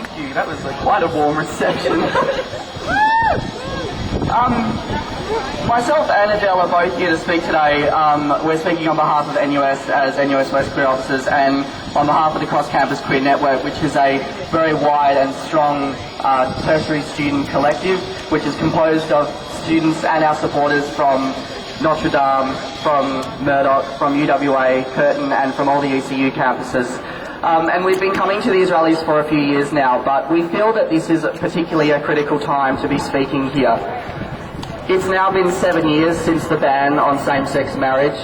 Thank you. That was quite a warm reception. Myself and Adele are both here to speak today. We're speaking on behalf of NUS as NUS West Queer Officers and on behalf of the Cross Campus Queer Network, which is a very wide and strong tertiary student collective, which is composed of students and our supporters from Notre Dame, from Murdoch, from UWA, Curtin, and from all the ECU campuses. And we've been coming to these rallies for a few years now, but we feel that this is particularly a critical time to be speaking here. It's now been 7 years since the ban on same-sex marriage.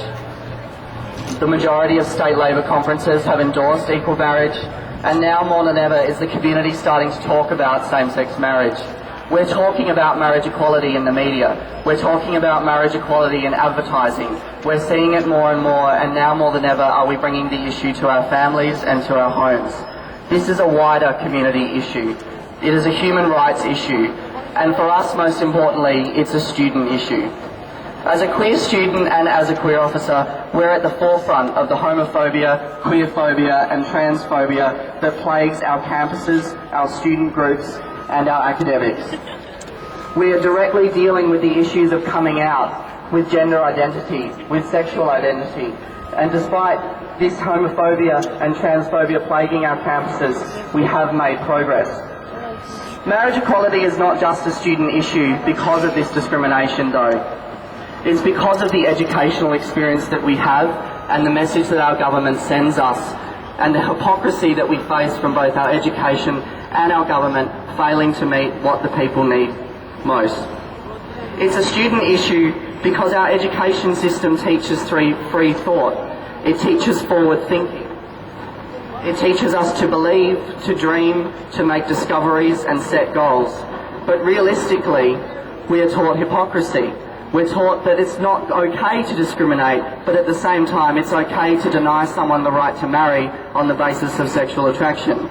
The majority of state Labor conferences have endorsed equal marriage, and now more than ever is the community starting to talk about same-sex marriage. We're talking about marriage equality in the media. We're talking about marriage equality in advertising. We're seeing it more and more, and now more than ever are we bringing the issue to our families and to our homes. This is a wider community issue. It is a human rights issue, and for us, most importantly, it's a student issue. As a queer student and as a queer officer, we're at the forefront of the homophobia, queerphobia and transphobia that plagues our campuses, our student groups and our academics. We are directly dealing with the issues of coming out, with gender identity, with sexual identity, and despite this homophobia and transphobia plaguing our campuses, we have made progress. Marriage equality is not just a student issue because of this discrimination though. It's because of the educational experience that we have and the message that our government sends us and the hypocrisy that we face from both our education and our government failing to meet what the people need most. It's a student issue because our education system teaches free thought. It teaches forward thinking. It teaches us to believe, to dream, to make discoveries and set goals. But realistically, we are taught hypocrisy. We're taught that it's not okay to discriminate, but at the same time it's okay to deny someone the right to marry on the basis of sexual attraction.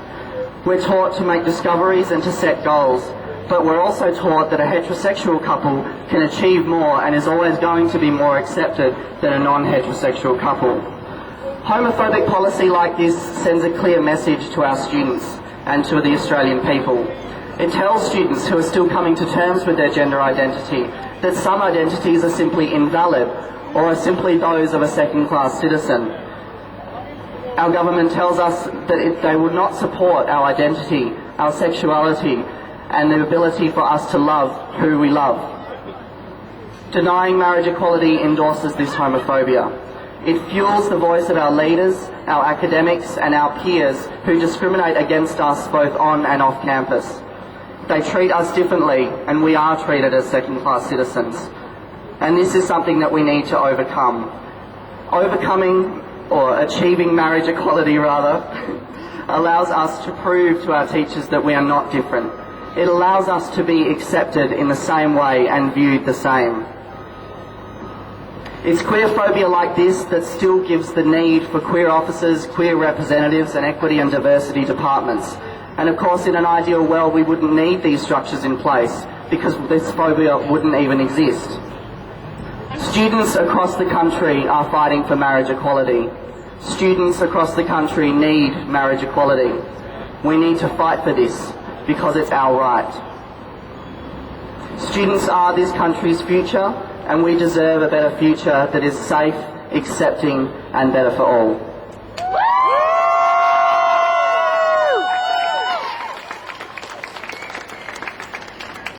We're taught to make discoveries and to set goals, but we're also taught that a heterosexual couple can achieve more and is always going to be more accepted than a non-heterosexual couple. Homophobic policy like this sends a clear message to our students and to the Australian people. It tells students who are still coming to terms with their gender identity that some identities are simply invalid or are simply those of a second-class citizen. Our government tells us that they would not support our identity, our sexuality, and the ability for us to love who we love. Denying marriage equality endorses this homophobia. It fuels the voice of our leaders, our academics and our peers who discriminate against us both on and off campus. They treat us differently and we are treated as second-class citizens. And this is something that we need to overcome. Overcoming, or achieving marriage equality rather, allows us to prove to our teachers that we are not different. It allows us to be accepted in the same way and viewed the same. It's queerphobia like this that still gives the need for queer officers, queer representatives and equity and diversity departments. And of course in an ideal world we wouldn't need these structures in place because this phobia wouldn't even exist. Students across the country are fighting for marriage equality. Students across the country need marriage equality. We need to fight for this because it's our right. Students are this country's future, and we deserve a better future that is safe, accepting and better for all.